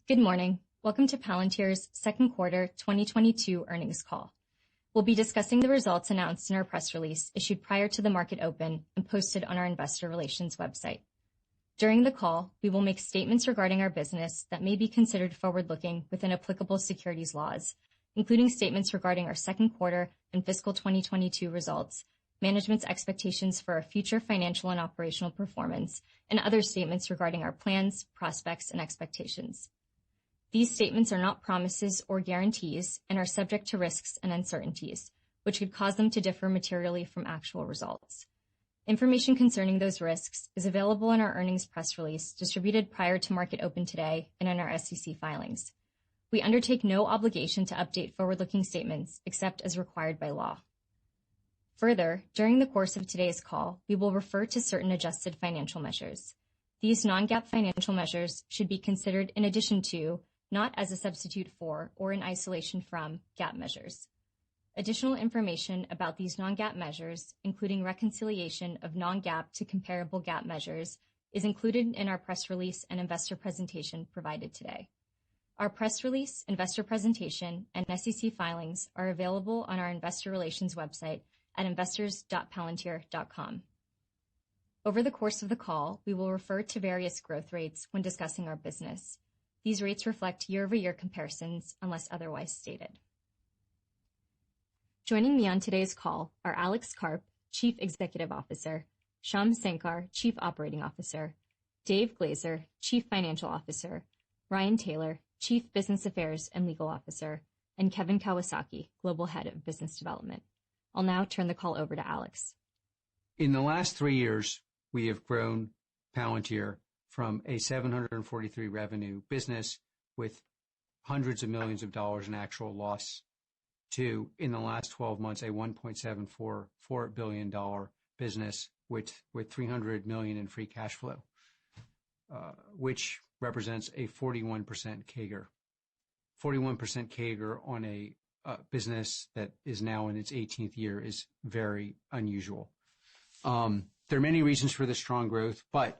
Good morning. Welcome to Palantir's second quarter 2022 earnings call. We'll be discussing the results announced in our press release issued prior to the market open and posted on our investor relations website. During the call, we will make statements regarding our business that may be considered forward-looking within applicable securities laws, including statements regarding our second quarter and fiscal 2022 results, management's expectations for our future financial and operational performance, and other statements regarding our plans, prospects, and expectations. These statements are not promises or guarantees and are subject to risks and uncertainties, which could cause them to differ materially from actual results. Information concerning those risks is available in our earnings press release distributed prior to market open today and in our SEC filings. We undertake no obligation to update forward-looking statements except as required by law. Further, during the course of today's call, we will refer to certain adjusted financial measures. These non-GAAP financial measures should be considered in addition to, not as a substitute for or in isolation from, GAAP measures. Additional information about these non-GAAP measures, including reconciliation of non-GAAP to comparable GAAP measures, is included in our press release and investor presentation provided today. Our press release, investor presentation, and SEC filings are available on our investor relations website at investors.palantir.com. Over the course of the call, we will refer to various growth rates when discussing our business. These rates reflect year-over-year comparisons unless otherwise stated. Joining me on today's call are Alex Karp, Chief Executive Officer, Shyam Sankar, Chief Operating Officer, Dave Glazer, Chief Financial Officer, Ryan Taylor, Chief Business Affairs and Legal Officer, and Kevin Kawasaki, Global Head of Business Development. I'll now turn the call over to Alex. In the last 3 years, we have grown Palantir from a 743 revenue business with hundreds of millions of dollars in actual loss to, in the last 12 months, a $1.744 billion business with 300 million in free cash flow, which represents a 41% CAGR. 41% CAGR on a business that is now in its 18th year is very unusual. There are many reasons for the strong growth, but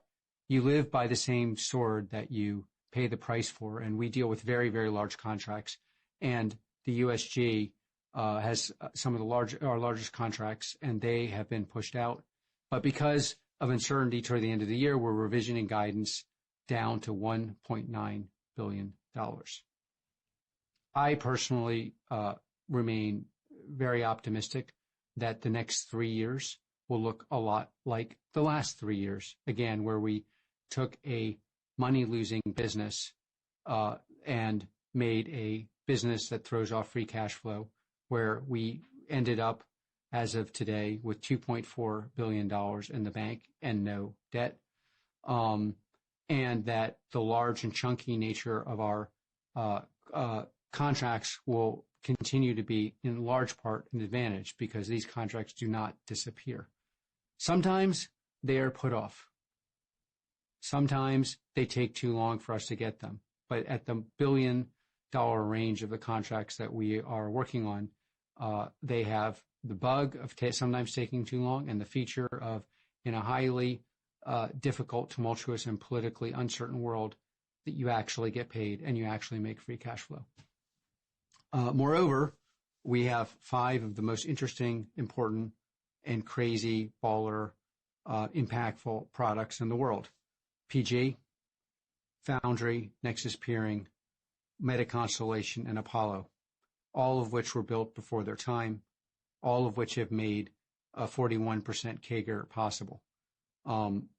you live by the same sword that you pay the price for, and we deal with very, very large contracts. And the USG has some of our largest contracts, and they have been pushed out. But because of uncertainty toward the end of the year, we're revisioning guidance down to $1.9 billion. I personally remain very optimistic that the next 3 years will look a lot like the last 3 years, again, where we took a money-losing business and made a business that throws off free cash flow, where we ended up, as of today, with $2.4 billion in the bank and no debt, and that the large and chunky nature of our contracts will continue to be, in large part, an advantage because these contracts do not disappear. Sometimes they are put off. Sometimes they take too long for us to get them. But at the billion-dollar range of the contracts that we are working on, they have the bug of sometimes taking too long and the feature of, in a highly difficult, tumultuous, and politically uncertain world, that you actually get paid and you actually make free cash flow. Moreover, we have 5 of the most interesting, important, and crazy, baller, impactful products in the world. PG, Foundry, Nexus Peering, MetaConstellation, and Apollo, all of which were built before their time, all of which have made a 41% CAGR possible.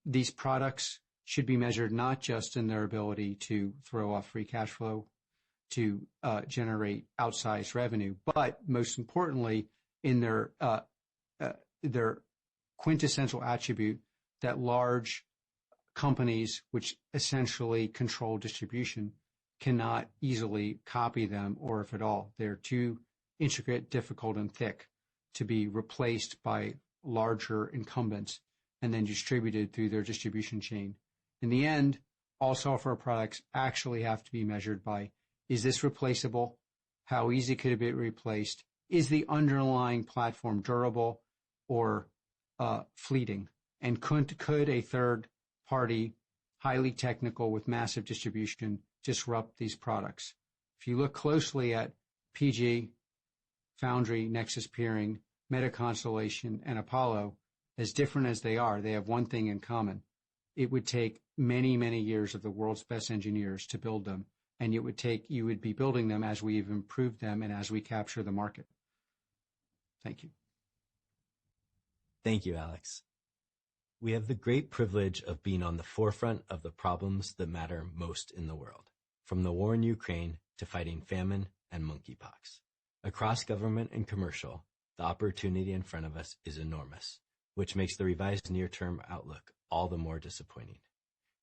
These products should be measured not just in their ability to throw off free cash flow, to generate outsized revenue, but most importantly, in their quintessential attribute that large companies, which essentially control distribution, cannot easily copy them, or if at all, they're too intricate, difficult, and thick to be replaced by larger incumbents and then distributed through their distribution chain. In the end, all software products actually have to be measured by, is this replaceable? How easy could it be replaced? Is the underlying platform durable or fleeting? And could a third-party highly technical with massive distribution, disrupt these products. If you look closely at PG, Foundry, Nexus Peering, Meta Constellation, and Apollo, as different as they are, they have one thing in common. It would take many, many years of the world's best engineers to build them, and you would be building them as we've improved them and as we capture the market. Thank you. Thank you, Alex. We have the great privilege of being on the forefront of the problems that matter most in the world, from the war in Ukraine to fighting famine and monkeypox. Across government and commercial, the opportunity in front of us is enormous, which makes the revised near-term outlook all the more disappointing.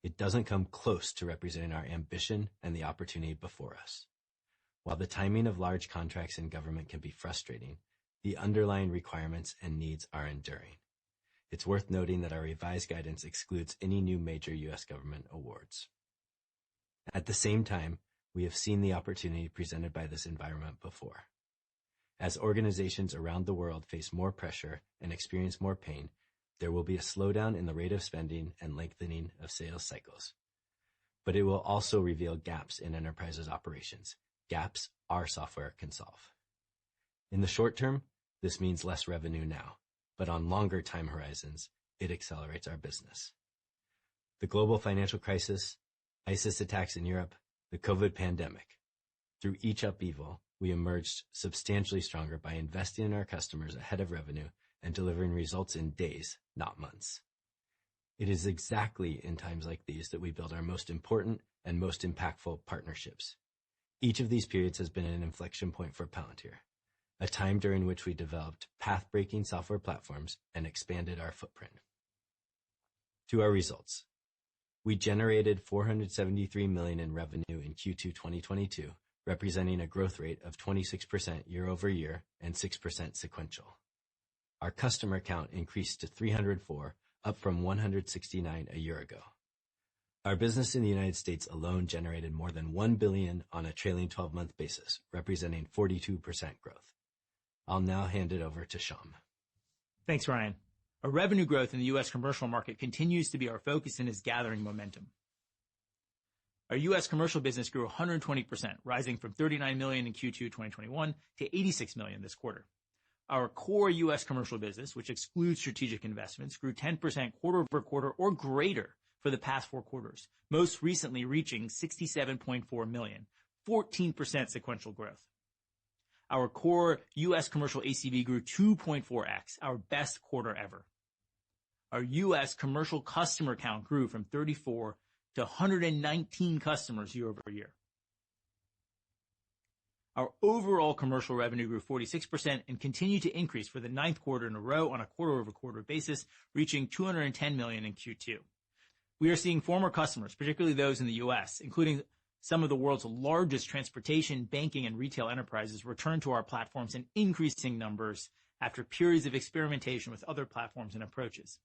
It doesn't come close to representing our ambition and the opportunity before us. While the timing of large contracts in government can be frustrating, the underlying requirements and needs are enduring. It's worth noting that our revised guidance excludes any new major U.S. government awards. At the same time, we have seen the opportunity presented by this environment before. As organizations around the world face more pressure and experience more pain, there will be a slowdown in the rate of spending and lengthening of sales cycles. But it will also reveal gaps in enterprises' operations, gaps our software can solve. In the short term, this means less revenue now, but on longer time horizons, it accelerates our business. The global financial crisis, ISIS attacks in Europe, the COVID pandemic. Through each upheaval, we emerged substantially stronger by investing in our customers ahead of revenue and delivering results in days, not months. It is exactly in times like these that we build our most important and most impactful partnerships. Each of these periods has been an inflection point for Palantir, a time during which we developed path-breaking software platforms and expanded our footprint. To our results. We generated $473 million in revenue in Q2 2022, representing a growth rate of 26% year over year and 6% sequential. Our customer count increased to 304, up from 169 a year ago. Our business in the United States alone generated more than $1 billion on a trailing 12-month basis, representing 42% growth. I'll now hand it over to Sham. Thanks, Ryan. Our revenue growth in the U.S. commercial market continues to be our focus and is gathering momentum. Our U.S. commercial business grew 120%, rising from $39 million in Q2 2021 to $86 million this quarter. Our core U.S. commercial business, which excludes strategic investments, grew 10% quarter over quarter or greater for the past 4 quarters, most recently reaching $67.4 million, 14% sequential growth. Our core U.S. commercial ACV grew 2.4x, our best quarter ever. Our U.S. commercial customer count grew from 34 to 119 customers year over year. Our overall commercial revenue grew 46% and continued to increase for the 9th quarter in a row on a quarter-over-quarter basis, reaching $210 million in Q2. We are seeing former customers, particularly those in the U.S., including some of the world's largest transportation, banking, and retail enterprises, return to our platforms in increasing numbers after periods of experimentation with other platforms and approaches.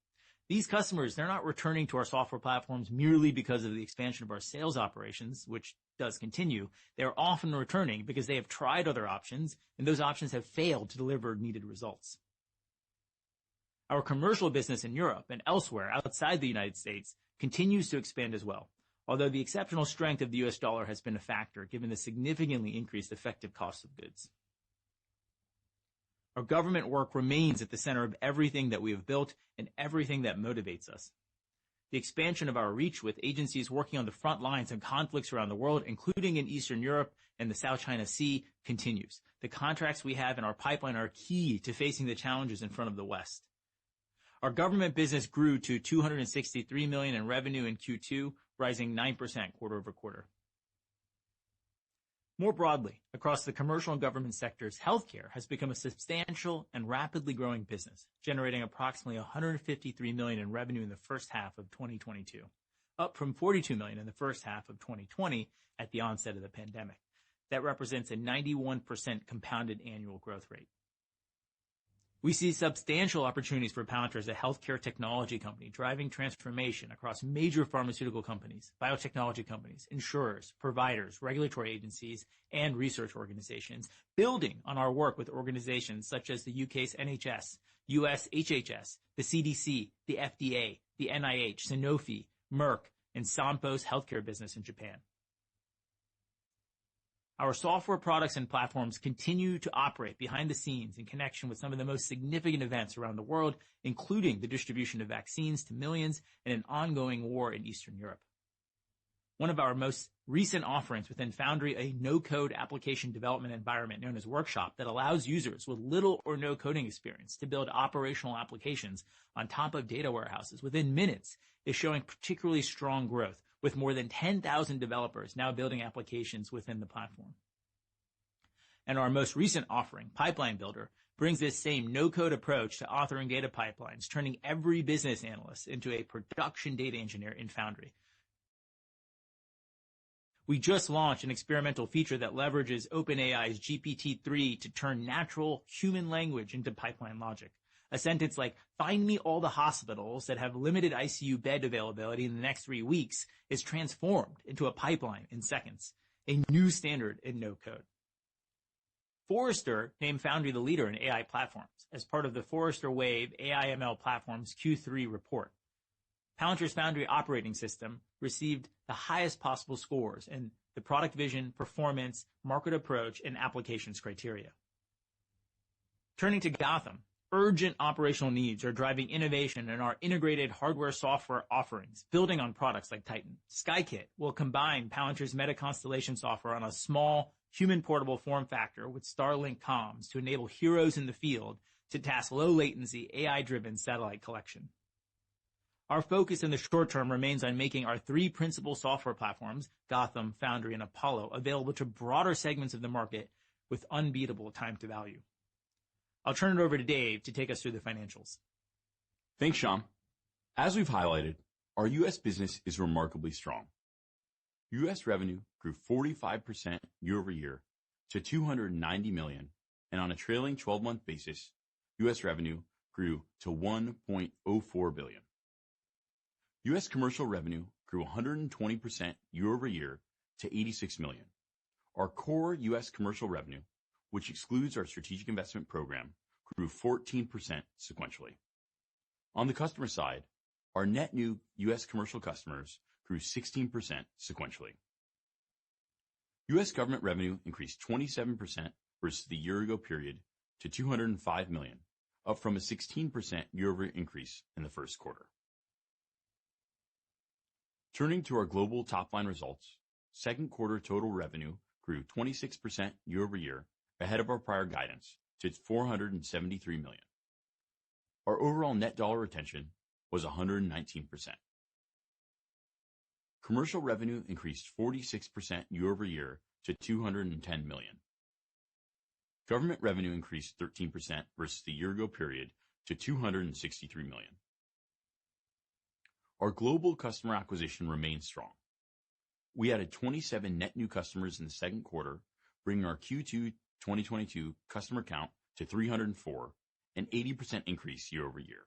These customers, they're not returning to our software platforms merely because of the expansion of our sales operations, which does continue. They are often returning because they have tried other options, and those options have failed to deliver needed results. Our commercial business in Europe and elsewhere outside the United States continues to expand as well, although the exceptional strength of the US dollar has been a factor given the significantly increased effective cost of goods. Our government work remains at the center of everything that we have built and everything that motivates us. The expansion of our reach with agencies working on the front lines in conflicts around the world, including in Eastern Europe and the South China Sea, continues. The contracts we have in our pipeline are key to facing the challenges in front of the West. Our government business grew to $263 million in revenue in Q2, rising 9% quarter over quarter. More broadly, across the commercial and government sectors, healthcare has become a substantial and rapidly growing business, generating approximately $153 million in revenue in the first half of 2022, up from $42 million in the first half of 2020 at the onset of the pandemic. That represents a 91% compounded annual growth rate. We see substantial opportunities for Palantir as a healthcare technology company, driving transformation across major pharmaceutical companies, biotechnology companies, insurers, providers, regulatory agencies, and research organizations, building on our work with organizations such as the UK's NHS, US HHS, the CDC, the FDA, the NIH, Sanofi, Merck, in Sompo's healthcare business in Japan. Our software products and platforms continue to operate behind the scenes in connection with some of the most significant events around the world, including the distribution of vaccines to millions and an ongoing war in Eastern Europe. One of our most recent offerings within Foundry, a no-code application development environment known as Workshop that allows users with little or no coding experience to build operational applications on top of data warehouses within minutes, is showing particularly strong growth, with more than 10,000 developers now building applications within the platform. And our most recent offering, Pipeline Builder, brings this same no-code approach to authoring data pipelines, turning every business analyst into a production data engineer in Foundry. We just launched an experimental feature that leverages OpenAI's GPT-3 to turn natural human language into pipeline logic. A sentence like, "Find me all the hospitals that have limited ICU bed availability in the next 3 weeks," is transformed into a pipeline in seconds, a new standard in no-code. Forrester named Foundry the leader in AI platforms as part of the Forrester Wave AI/ML Platforms Q3 report. Palantir's Foundry operating system received the highest possible scores in the product vision, performance, market approach, and applications criteria. Turning to Gotham, urgent operational needs are driving innovation in our integrated hardware-software offerings, building on products like Titan. SkyKit will combine Palantir's Meta Constellation software on a small, human-portable form factor with Starlink comms to enable heroes in the field to task low-latency, AI-driven satellite collection. Our focus in the short term remains on making our 3 principal software platforms, Gotham, Foundry, and Apollo, available to broader segments of the market with unbeatable time to value. I'll turn it over to Dave to take us through the financials. Thanks, Shyam. As we've highlighted, our U.S. business is remarkably strong. U.S. revenue grew 45% year over year to $290 million, and on a trailing 12-month basis, U.S. revenue grew to $1.04 billion. U.S. commercial revenue grew 120% year over year to $86 million. Our core U.S. commercial revenue, which excludes our strategic investment program, grew 14% sequentially. On the customer side, our net new U.S. commercial customers grew 16% sequentially. U.S. government revenue increased 27% versus the year-ago period to $205 million, up from a 16% year-over-year increase in the first quarter. Turning to our global top-line results, second quarter total revenue grew 26% year-over-year, ahead of our prior guidance, to $473 million. Our overall net dollar retention was 119%. Commercial revenue increased 46% year-over-year to $210 million. Government revenue increased 13% versus the year-ago period to $263 million. Our global customer acquisition remains strong. We added 27 net new customers in the second quarter, bringing our Q2 2022 customer count to 304, an 80% increase year over year.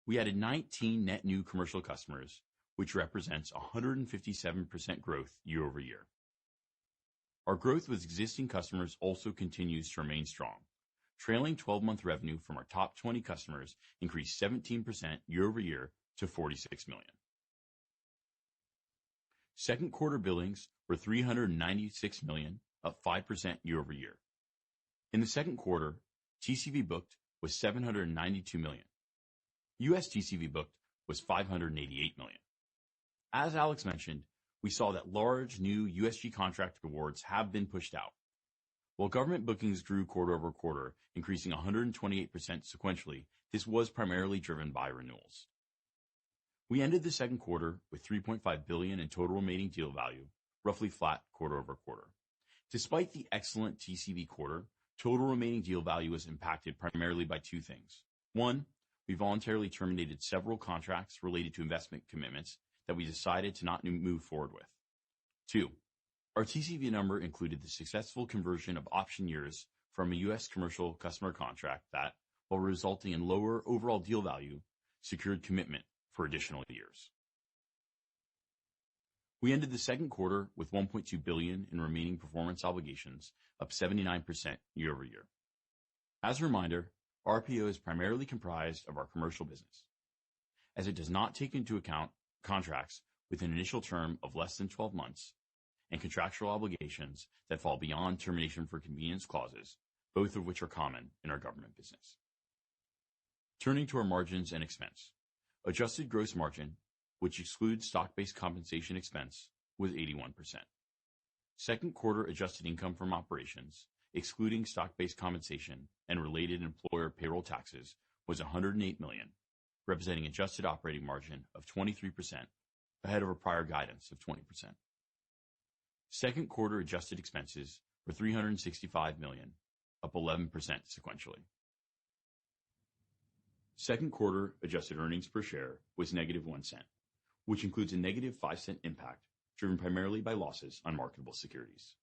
We added 19 net new commercial customers, which represents 157% growth year over year. Our growth with existing customers also continues to remain strong. Trailing 12-month revenue from our top 20 customers increased 17% year over year to $46 million. Second quarter billings were $396 million, up 5% year over year. In the second quarter, TCV booked was $792 million. U.S. TCV booked was $588 million. As Alex mentioned, we saw that large new USG contract awards have been pushed out. While government bookings grew quarter over quarter, increasing 128% sequentially, this was primarily driven by renewals. We ended the second quarter with $3.5 billion in total remaining deal value, roughly flat quarter over quarter. Despite the excellent TCV quarter, total remaining deal value was impacted primarily by 2 things. 1, we voluntarily terminated several contracts related to investment commitments that we decided to not move forward with. 2, our TCV number included the successful conversion of option years from a U.S. commercial customer contract that, while resulting in lower overall deal value, secured commitment for additional years. We ended the second quarter with $1.2 billion in remaining performance obligations, up 79% year over year. As a reminder, RPO is primarily comprised of our commercial business. As it does not take into account contracts with an initial term of less than 12 months, and contractual obligations that fall beyond termination for convenience clauses, both of which are common in our government business. Turning to our margins and expense. Adjusted gross margin, which excludes stock-based compensation expense, was 81%. Second quarter adjusted income from operations, excluding stock-based compensation and related employer payroll taxes, was $108 million, representing adjusted operating margin of 23%, ahead of our prior guidance of 20%. Second quarter adjusted expenses were $365 million, up 11% sequentially. Second quarter adjusted earnings per share was -$0.01, which includes a -$0.05 impact driven primarily by losses on marketable securities.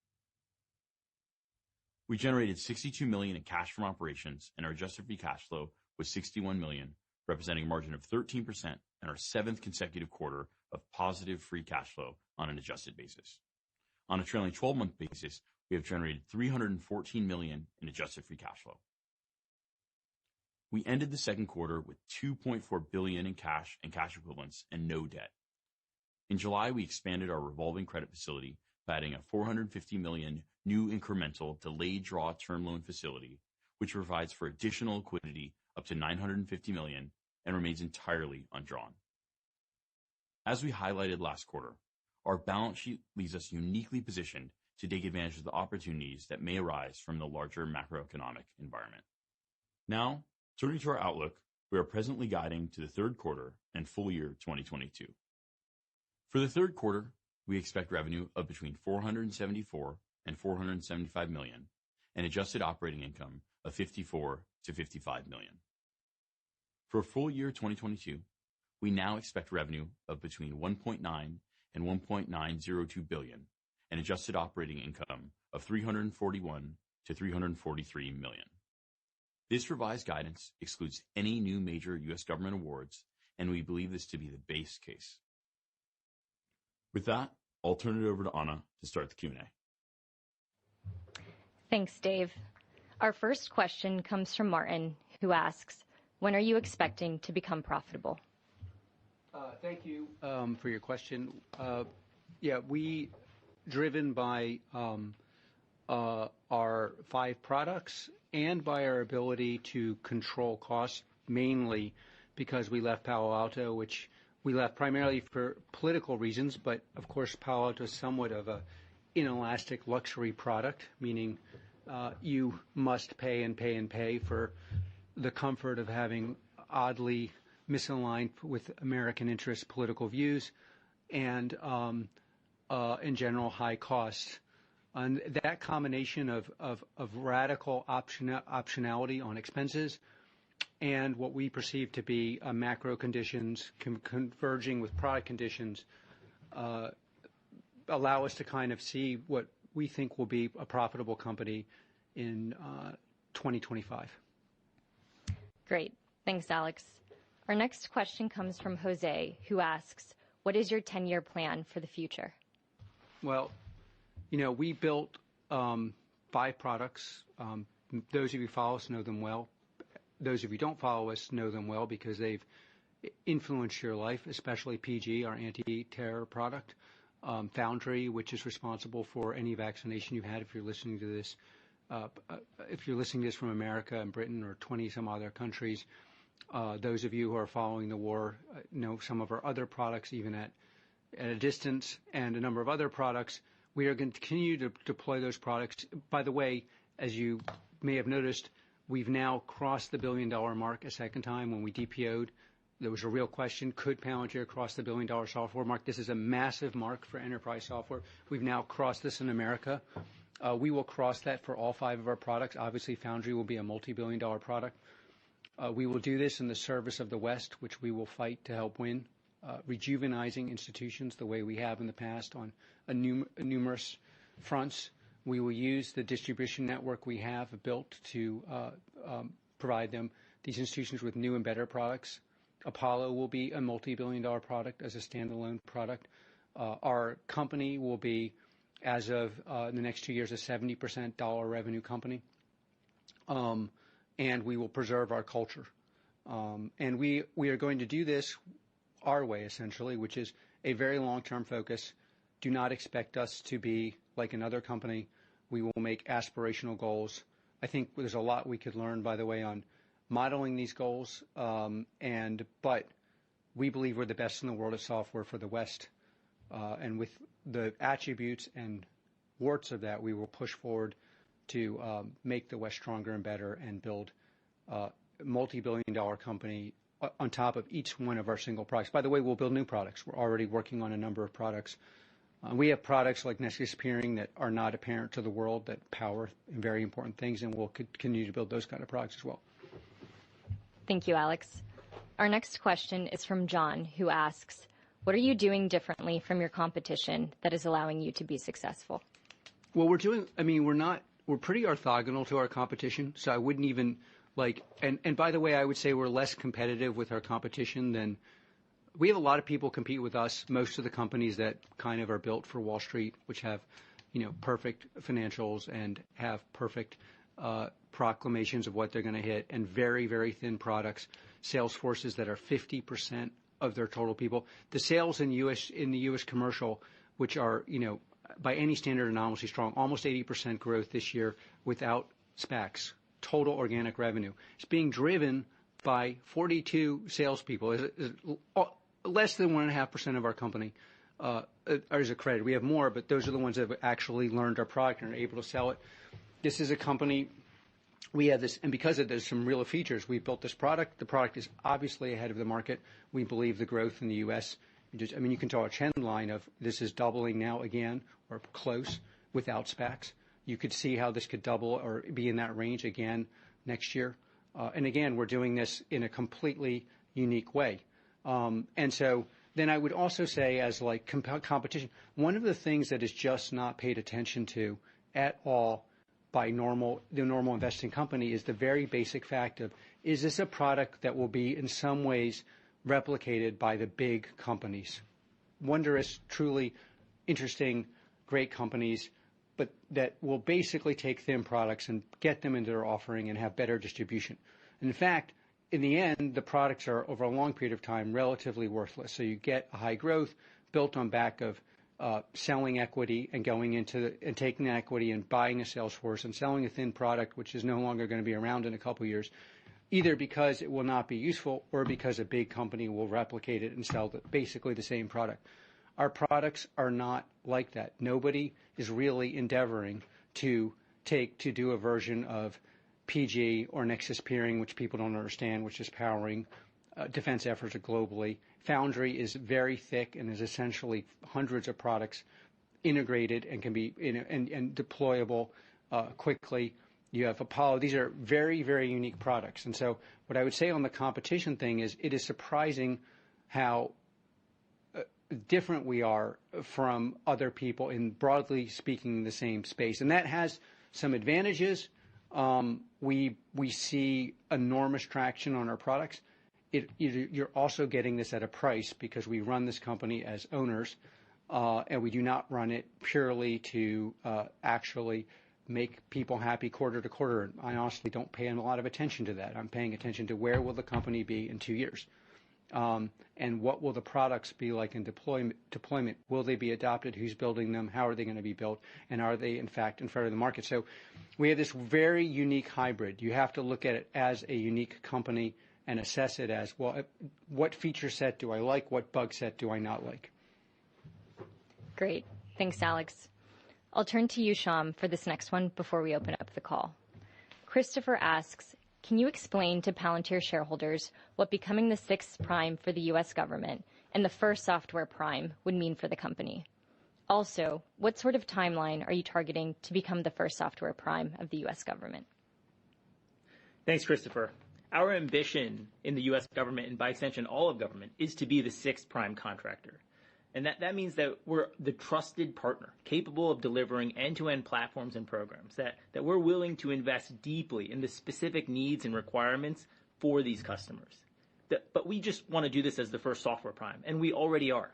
We generated $62 million in cash from operations, and our adjusted free cash flow was $61 million, representing a margin of 13% and our 7th consecutive quarter of positive free cash flow on an adjusted basis. On a trailing 12-month basis, we have generated $314 million in adjusted free cash flow. We ended the second quarter with $2.4 billion in cash and cash equivalents and no debt. In July, we expanded our revolving credit facility by adding a $450 million new incremental delayed draw term loan facility, which provides for additional liquidity up to $950 million and remains entirely undrawn. As we highlighted last quarter, our balance sheet leaves us uniquely positioned to take advantage of the opportunities that may arise from the larger macroeconomic environment. Now, turning to our outlook, we are presently guiding to the third quarter and full year 2022. For the third quarter, we expect revenue of between $474 and $475 million, and adjusted operating income of $54 to $55 million. For full year 2022, we now expect revenue of between $1.9 and $1.902 billion, and adjusted operating income of $341 to $343 million. This revised guidance excludes any new major U.S. government awards, and we believe this to be the base case. With that, I'll turn it over to Anna to start the Q&A. Thanks, Dave. Our first question comes from Martin, who asks, when are you expecting to become profitable? Thank you for your question. We, driven by our 5 products and by our ability to control costs, mainly because we left Palo Alto, which we left primarily for political reasons, but of course Palo Alto is somewhat of a inelastic luxury product, meaning you must pay and pay and pay for the comfort of having oddly misaligned with American interest political views and in general high costs. And that combination of radical optionality on expenses and what we perceive to be macro conditions converging with product conditions allow us to kind of see what we think will be a profitable company in 2025. Great. Thanks, Alex. Our next question comes from Jose, who asks, what is your 10-year plan for the future? Well, we built 5 products. Those of you who follow us know them well. Those of you who don't follow us know them well because they've influenced your life, especially PG, our anti-terror product. Foundry, which is responsible for any vaccination you've had if you're listening to this. If you're listening to this from America and Britain or 20 some other countries, those of you who are following the war know some of our other products, even at a distance, and a number of other products. We are going to continue to deploy those products. By the way, as you may have noticed, we've now crossed the $1 billion mark a second time. When we DPO'd, there was a real question, could Palantir cross the $1 billion software mark? This is a massive mark for enterprise software. We've now crossed this in America. We will cross that for all 5 of our products. Obviously, Foundry will be a multi-billion dollar product. We will do this in the service of the West, which we will fight to help win, rejuvenizing institutions the way we have in the past on numerous fronts. We will use the distribution network we have built to provide these institutions with new and better products. Apollo will be a multi-billion dollar product as a standalone product. Our company will be, as of the next 2 years, a 70% dollar revenue company. And we will preserve our culture. And we are going to do this our way, essentially, which is a very long-term focus. Do not expect us to be like another company. We will make aspirational goals. I think there's a lot we could learn, by the way, on modeling these goals. But we believe we're the best in the world at software for the West. And with the attributes and warts of that, we will push forward to make the West stronger and better and build a multi-billion-dollar company on top of each one of our single products. By the way, we'll build new products. We're already working on a number of products. We have products like Nexus Peering that are not apparent to the world that power very important things, and we'll continue to build those kind of products as well. Thank you, Alex. Our next question is from John, who asks, what are you doing differently from your competition that is allowing you to be successful? Well, we're pretty orthogonal to our competition, so I wouldn't even and by the way, I would say we're less competitive with our competition than we have a lot of people compete with us. Most of the companies that kind of are built for Wall Street, which have, perfect financials and have perfect proclamations of what they're going to hit and very, very thin products, sales forces that are 50% of their total people. The sales in the U.S. commercial, which are, by any standard anomalously strong, almost 80% growth this year without SPACs. Total organic revenue. It's being driven by 42 salespeople. Less than 1.5% of our company is accredited. We have more, but those are the ones that have actually learned our product and are able to sell it. This is a company, we have this, and because there's some real features, we built this product. The product is obviously ahead of the market. We believe the growth in the U.S., you can draw a trend line of this is doubling now again, or close, without SPACs. You could see how this could double or be in that range again next year. And again, we're doing this in a completely unique way. And so then I would also say as competition, one of the things that is just not paid attention to at all by the normal investing company is the very basic fact of, is this a product that will be in some ways replicated by the big companies? Wondrous, truly interesting, great companies, but that will basically take thin products and get them into their offering and have better distribution. And in fact, in the end, the products are, over a long period of time, relatively worthless. So you get a high growth built on back of selling equity and going into and taking that equity and buying a sales force and selling a thin product, which is no longer going to be around in a couple of years, either because it will not be useful or because a big company will replicate it and sell basically the same product. Our products are not like that. Nobody is really endeavoring to do a version of PG or Nexus Peering, which people don't understand, which is powering defense efforts globally. Foundry is very thick and is essentially hundreds of products integrated and can be and deployable quickly. You have Apollo. These are very, very unique products. And so what I would say on the competition thing is it is surprising how different we are from other people in, broadly speaking, the same space. And that has some advantages. We see enormous traction on our products. You're also getting this at a price because we run this company as owners, and we do not run it purely to actually make people happy quarter to quarter. I honestly don't pay a lot of attention to that. I'm paying attention to where will the company be in 2 years. And what will the products be like in deployment? Will they be adopted? Who's building them? How are they going to be built? And are they, in fact, in front of the market? So we have this very unique hybrid. You have to look at it as a unique company and assess it as, well, what feature set do I like? What bug set do I not like? Great. Thanks, Alex. I'll turn to you, Shyam, for this next one before we open up the call. Christopher asks, can you explain to Palantir shareholders what becoming the sixth prime for the U.S. government and the first software prime would mean for the company? Also, what sort of timeline are you targeting to become the first software prime of the U.S. government? Thanks, Christopher. Our ambition in the U.S. government, and by extension all of government, is to be the sixth prime contractor. And that means that we're the trusted partner, capable of delivering end-to-end platforms and programs, that we're willing to invest deeply in the specific needs and requirements for these customers. But we just want to do this as the first software prime, and we already are.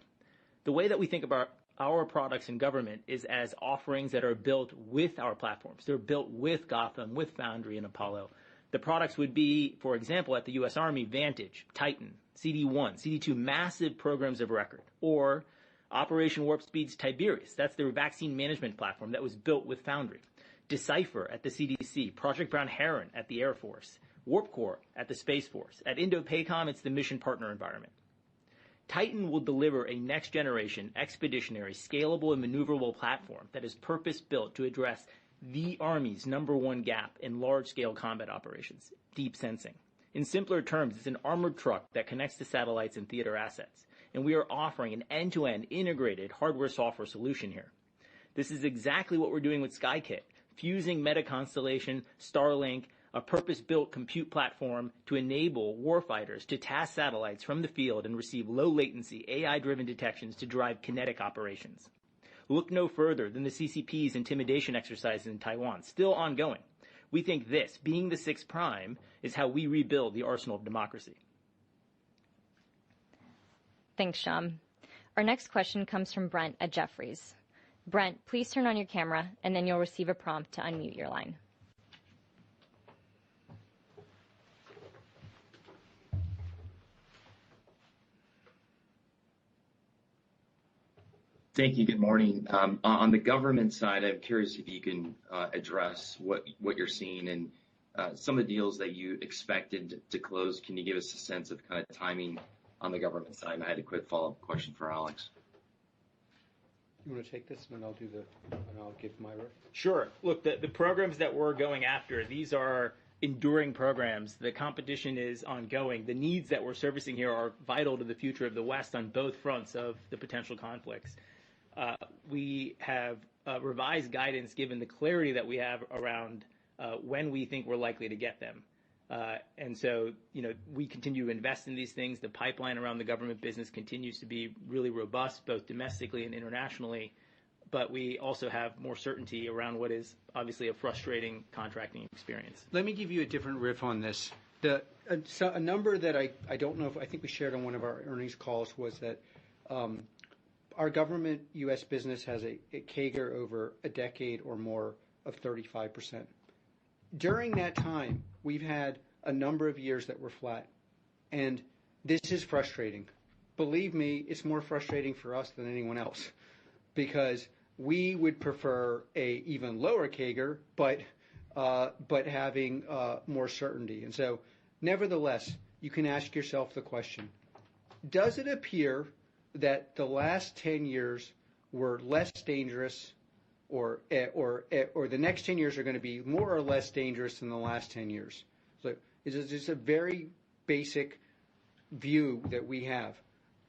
The way that we think about our products in government is as offerings that are built with our platforms. They're built with Gotham, with Foundry, and Apollo. The products would be, for example, at the U.S. Army, Vantage, Titan, CD1, CD2, massive programs of record, or Operation Warp Speed's Tiberius, that's their vaccine management platform that was built with Foundry, Decipher at the CDC, Project Brown Heron at the Air Force, Warp Core at the Space Force. At Indo-PACOM, it's the mission partner environment. Titan will deliver a next-generation, expeditionary, scalable, and maneuverable platform that is purpose-built to address the Army's #1 gap in large-scale combat operations, deep sensing. In simpler terms, it's an armored truck that connects to satellites and theater assets, and we are offering an end-to-end integrated hardware-software solution here. This is exactly what we're doing with SkyKit, fusing Meta Constellation, Starlink, a purpose-built compute platform to enable warfighters to task satellites from the field and receive low-latency, AI-driven detections to drive kinetic operations. Look no further than the CCP's intimidation exercises in Taiwan, still ongoing. We think this, being the 6th prime, is how we rebuild the arsenal of democracy. Thanks, Shyam. Our next question comes from Brent at Jefferies. Brent, please turn on your camera, and then you'll receive a prompt to unmute your line. Thank you. Good morning. On the government side, I'm curious if you can address what you're seeing and some of the deals that you expected to close. Can you give us a sense of kind of timing on the government side? And I had a quick follow-up question for Alex. You want to take this, and then I'll give my riff? Sure. Look, the programs that we're going after, these are enduring programs. The competition is ongoing. The needs that we're servicing here are vital to the future of the West on both fronts of the potential conflicts. We have revised guidance given the clarity that we have around when we think we're likely to get them. And so, we continue to invest in these things. The pipeline around the government business continues to be really robust, both domestically and internationally. But we also have more certainty around what is obviously a frustrating contracting experience. Let me give you a different riff on this. A number that I don't know if I think we shared on one of our earnings calls was that our government U.S. business has a CAGR over a decade or more of 35%. During that time, we've had a number of years that were flat, and this is frustrating. Believe me, it's more frustrating for us than anyone else, because we would prefer a even lower CAGR, but having more certainty. And so, nevertheless, you can ask yourself the question: does it appear that the last 10 years were less dangerous, or the next 10 years are going to be more or less dangerous than the last 10 years? So it's just a very basic view that we have.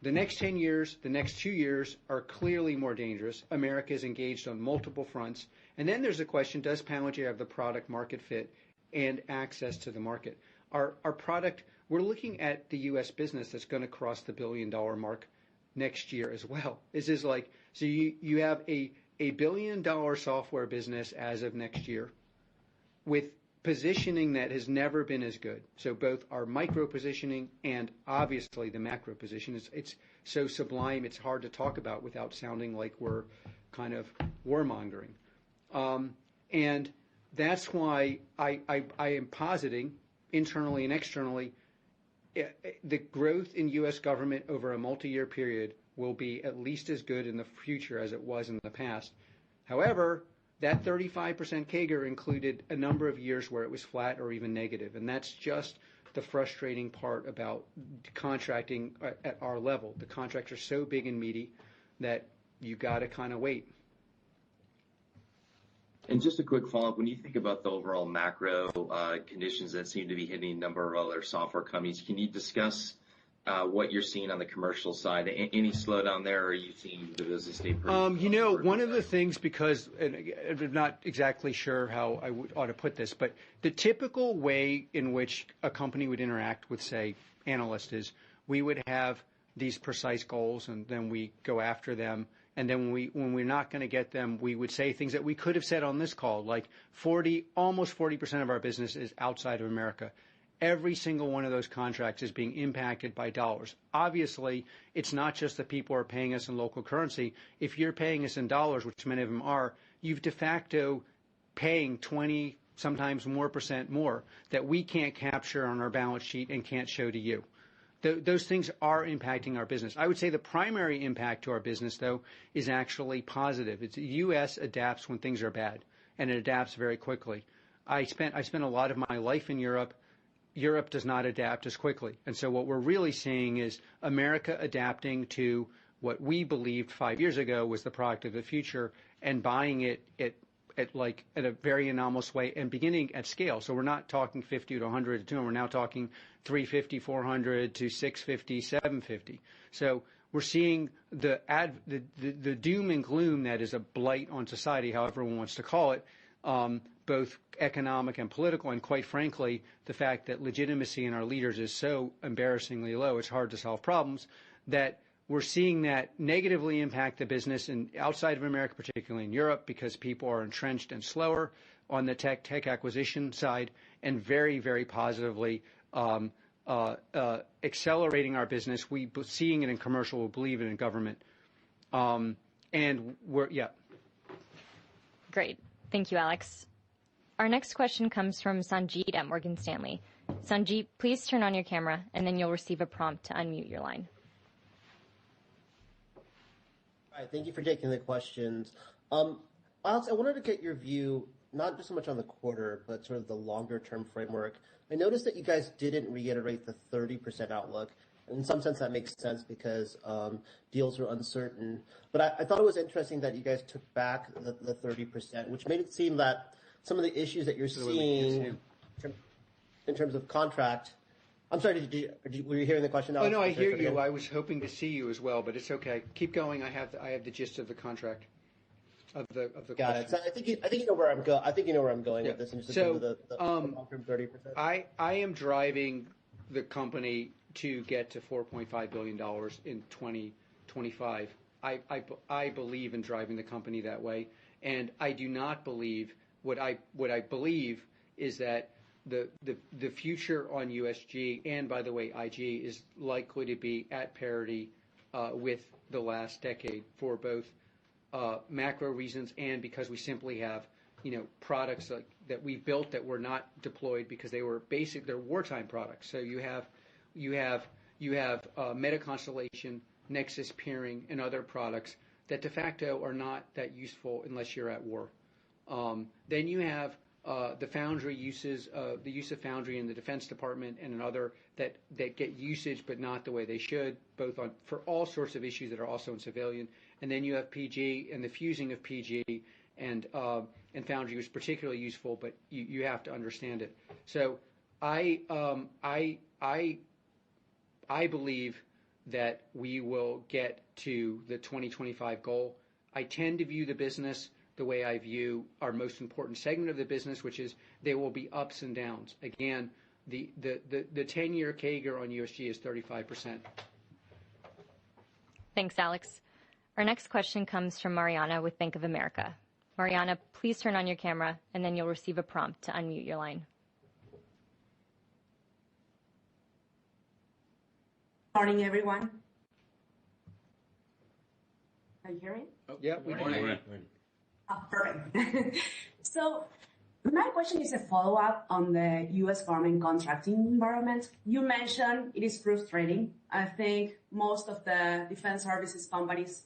The next 10 years, the next 2 years are clearly more dangerous. America is engaged on multiple fronts. And then there's the question, does Palantir have the product market fit and access to the market? Our product, we're looking at the U.S. business that's going to cross the $1 billion mark next year as well. This is like, so you have a $1 billion software business as of next year with positioning that has never been as good. So both our micro positioning and obviously the macro position, it's so sublime it's hard to talk about without sounding like we're kind of warmongering. And that's why I am positing internally and externally the growth in U.S. government over a multi-year period will be at least as good in the future as it was in the past. However, that 35% CAGR included a number of years where it was flat or even negative, and that's just the frustrating part about contracting at our level. The contracts are so big and meaty that you got to kind of wait. And just a quick follow-up, when you think about the overall macro conditions that seem to be hitting a number of other software companies, can you discuss what you're seeing on the commercial side? Any slowdown there, or are you seeing the business stay pretty? One of the things, because and I'm not exactly sure how I ought to put this, but the typical way in which a company would interact with, say, analysts is we would have these precise goals, and then we go after them. And then when we're not going to get them, we would say things that we could have said on this call, like almost 40% of our business is outside of America. Every single one of those contracts is being impacted by dollars. Obviously, it's not just that people are paying us in local currency. If you're paying us in dollars, which many of them are, you've de facto paying 20, sometimes more % more that we can't capture on our balance sheet and can't show to you. those things are impacting our business. I would say the primary impact to our business, though, is actually positive. It's the U.S. adapts when things are bad, and it adapts very quickly. I spent a lot of my life in Europe. Europe does not adapt as quickly. And so what we're really seeing is America adapting to what we believed 5 years ago was the product of the future and buying it at a very anomalous way and beginning at scale. So we're not talking 50 to 100 to 200. We're now talking 350, 400 to 650, 750. So we're seeing the doom and gloom that is a blight on society, however one wants to call it, both economic and political, and quite frankly, the fact that legitimacy in our leaders is so embarrassingly low, it's hard to solve problems, that we're seeing that negatively impact the business outside of America, particularly in Europe, because people are entrenched and slower on the tech acquisition side, and very, very positively accelerating our business. We seeing it in commercial, we believe it in government, and we're. Great, thank you, Alex. Our next question comes from Sanjit at Morgan Stanley. Sanjit, please turn on your camera, and then you'll receive a prompt to unmute your line. All right, thank you for taking the questions. Alex, I wanted to get your view, not just so much on the quarter, but sort of the longer-term framework. I noticed that you guys didn't reiterate the 30% outlook. In some sense, that makes sense because deals were uncertain. But I thought it was interesting that you guys took back the 30%, which made it seem that some of the issues that you're seeing in terms of contract. I'm sorry, were you hearing the question, Alex? Oh, no, I hear you. I was hoping to see you as well, but it's okay. Keep going. I have the gist of the contract, of the Got question. it. So I think you know where I'm going. I think you know where I'm going with this. In just So, the long-term 30%. I am driving the company to get to $4.5 billion in 2025. I believe in driving the company that way, and I do not believe what I believe is that the future on USG, and by the way, IG, is likely to be at parity with the last decade for both macro reasons and because we simply have products that we built that were not deployed because they're wartime products. So you have MetaConstellation, Nexus Peering, and other products that de facto are not that useful unless you're at war. Then you have the Foundry uses, the use of Foundry in the Defense Department and another that get usage but not the way they should, for all sorts of issues that are also in civilian. And then you have PG and the fusing of PG and Foundry was particularly useful, but you have to understand it. So I believe that we will get to the 2025 goal. I tend to view the business the way I view our most important segment of the business, which is there will be ups and downs. Again, the 10-year CAGR on USG is 35%. Thanks, Alex. Our next question comes from Mariana with Bank of America. Mariana, please turn on your camera, and then you'll receive a prompt to unmute your line. Morning, everyone. Can you hear me? Oh, yeah, we can. Oh, perfect. So my question is a follow-up on the U.S. government contracting environment. You mentioned it is frustrating. I think most of the defense services companies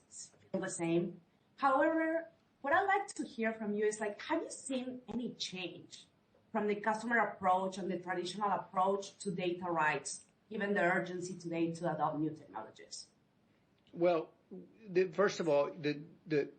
feel the same. However, what I'd like to hear from you is have you seen any change from the customer approach and the traditional approach to data rights, given the urgency today to adopt new technologies? Well, first of all,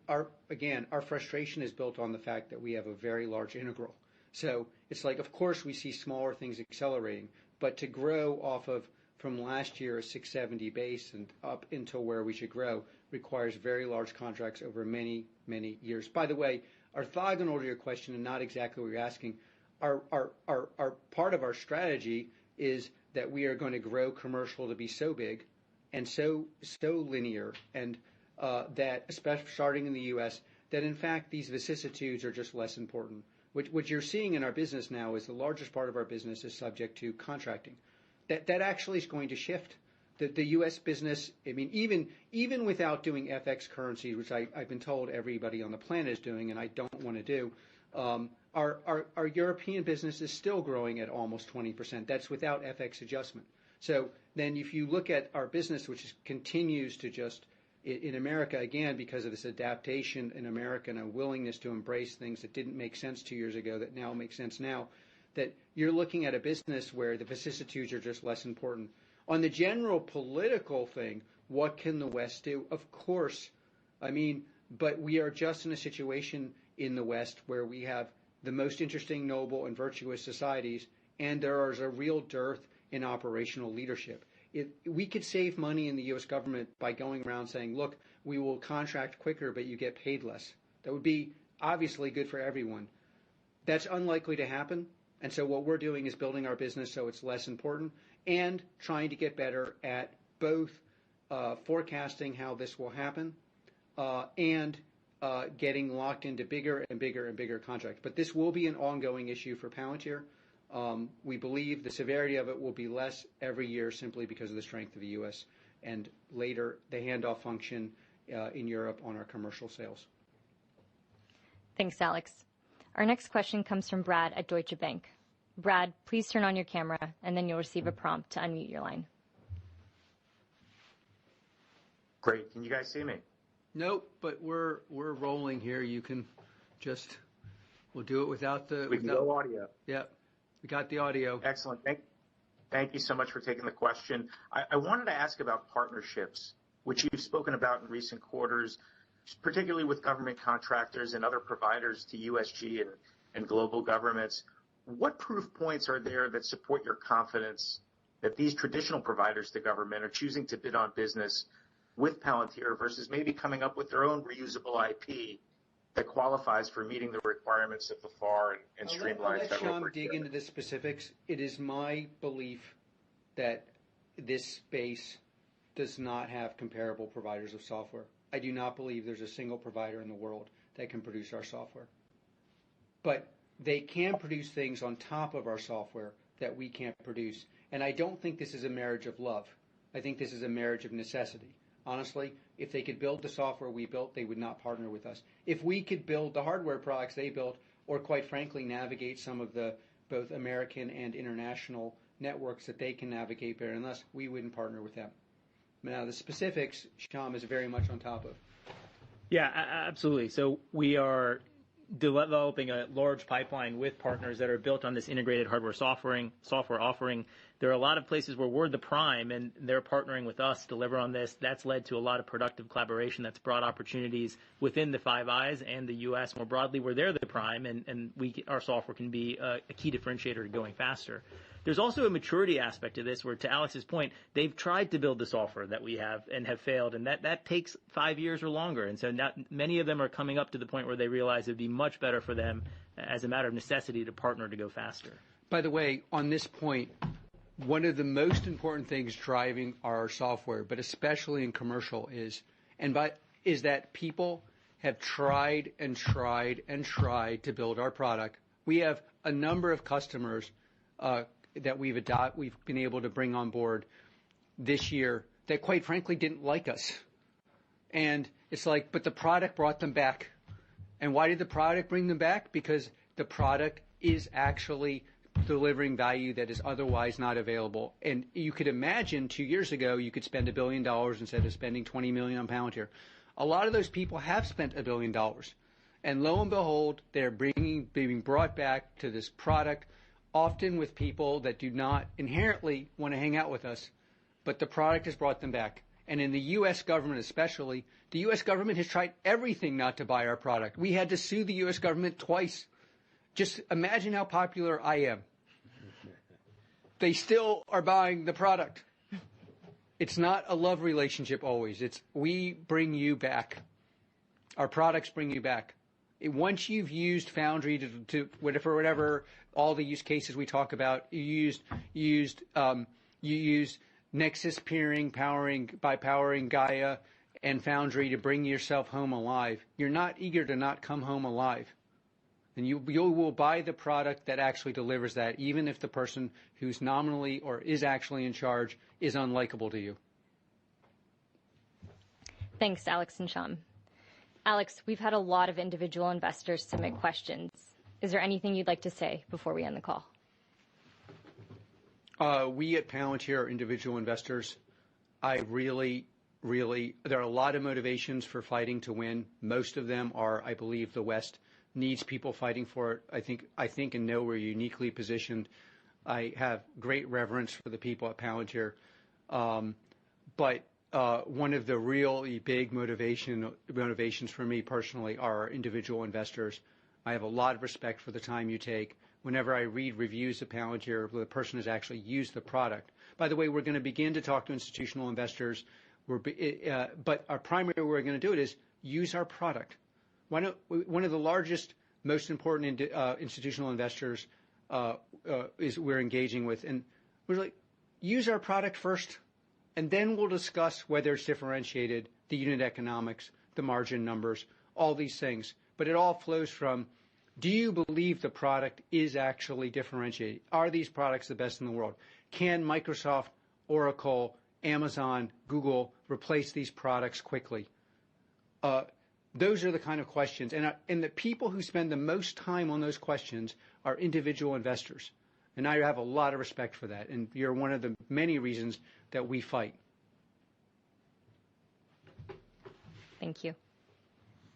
our frustration is built on the fact that we have a very large integral. So it's of course, we see smaller things accelerating, but to grow off of from last year a 670 base and up until where we should grow requires very large contracts over many, many years. By the way, orthogonal to your question and not exactly what you're asking, our part of our strategy is that we are going to grow commercial to be so big and so linear, and that, especially starting in the U.S., that in fact these vicissitudes are just less important. What you're seeing in our business now is the largest part of our business is subject to contracting. That actually is going to shift. The U.S. business, I mean, even without doing FX currencies, which I've been told everybody on the planet is doing, and I don't want to do, our European business is still growing at almost 20%. That's without FX adjustment. So then if you look at our business, which continues to just, in America, again, because of this adaptation in America and a willingness to embrace things that didn't make sense 2 years ago that now make sense now, that you're looking at a business where the vicissitudes are just less important. On the general political thing, what can the West do? Of course. But we are just in a situation in the West where we have the most interesting, noble, and virtuous societies, and there is a real dearth in operational leadership. We could save money in the U.S. government by going around saying, look, we will contract quicker, but you get paid less. That would be obviously good for everyone. That's unlikely to happen. And so what we're doing is building our business so it's less important and trying to get better at both forecasting how this will happen and getting locked into bigger and bigger and bigger contracts. But this will be an ongoing issue for Palantir. We believe the severity of it will be less every year simply because of the strength of the U.S. and later the handoff function in Europe on our commercial sales. Thanks, Alex. Our next question comes from Brad at Deutsche Bank. Brad, please turn on your camera, and then you'll receive a prompt to unmute your line. Great. Can you guys see me? Nope, but we're rolling here. You can just, we'll do it without the... We can go audio. Yeah, we got the audio. Excellent. Thank you so much for taking the question. I wanted to ask about partnerships, which you've spoken about in recent quarters, particularly with government contractors and other providers to USG and global governments. What proof points are there that support your confidence that these traditional providers to government are choosing to bid on business with Palantir versus maybe coming up with their own reusable IP that qualifies for meeting the requirements of the FAR and streamlined federal procurement? I'll let Shyam dig into the specifics. It is my belief that this space does not have comparable providers of software. I do not believe there's a single provider in the world that can produce our software. But they can produce things on top of our software that we can't produce. And I don't think this is a marriage of love. I think this is a marriage of necessity. Honestly, if they could build the software we built, they would not partner with us. If we could build the hardware products they built, or quite frankly, navigate some of the both American and international networks that they can navigate better than us, we wouldn't partner with them. Now, the specifics, Shyam is very much on top of. Yeah, absolutely. So we are developing a large pipeline with partners that are built on this integrated software offering. There are a lot of places where we're the prime and they're partnering with us to deliver on this. That's led to a lot of productive collaboration that's brought opportunities within the Five Eyes and the U.S. more broadly where they're the prime and our software can be a key differentiator to going faster. There's also a maturity aspect to this where, to Alex's point, they've tried to build the software that we have and have failed, and that takes 5 years or longer. And so now many of them are coming up to the point where they realize it would be much better for them as a matter of necessity to partner to go faster. By the way, on this point, one of the most important things driving our software, but especially in commercial, is that people have tried and tried and tried to build our product. We have a number of customers that we've been able to bring on board this year that quite frankly didn't like us. And it's like, but the product brought them back. And why did the product bring them back? Because the product is actually delivering value that is otherwise not available. And you could imagine 2 years ago, you could spend $1 billion instead of spending $20 million on Palantir. A lot of those people have spent $1 billion. And lo and behold, they're being brought back to this product, often with people that do not inherently want to hang out with us, but the product has brought them back. And in the U.S. government especially, the U.S. government has tried everything not to buy our product. We had to sue the U.S. government twice. Just imagine how popular I am. They still are buying the product. It's not a love relationship always. It's we bring you back. Our products bring you back. Once you've used Foundry to whatever all the use cases we talk about, you use Nexus peering, powering Gaia and Foundry to bring yourself home alive. You're not eager to not come home alive. And you will buy the product that actually delivers that, even if the person who's nominally or is actually in charge is unlikable to you. Thanks, Alex and Shyam. Alex, we've had a lot of individual investors submit questions. Is there anything you'd like to say before we end the call? We at Palantir are individual investors. There are a lot of motivations for fighting to win. Most of them are, I believe, the West needs people fighting for it. I think and know we're uniquely positioned. I have great reverence for the people at Palantir. But one of the really big motivations for me personally are individual investors. I have a lot of respect for the time you take. Whenever I read reviews of Palantir, the person has actually used the product. By the way, we're going to begin to talk to institutional investors, but our primary way we're going to do it is use our product. One of the largest, most important institutional investors is we're engaging with, and we're like, use our product first, and then we'll discuss whether it's differentiated, the unit economics, the margin numbers, all these things. But it all flows from, do you believe the product is actually differentiated? Are these products the best in the world? Can Microsoft, Oracle, Amazon, Google replace these products quickly? Those are the kind of questions. And the people who spend the most time on those questions are individual investors. And I have a lot of respect for that. And you're one of the many reasons that we fight. Thank you.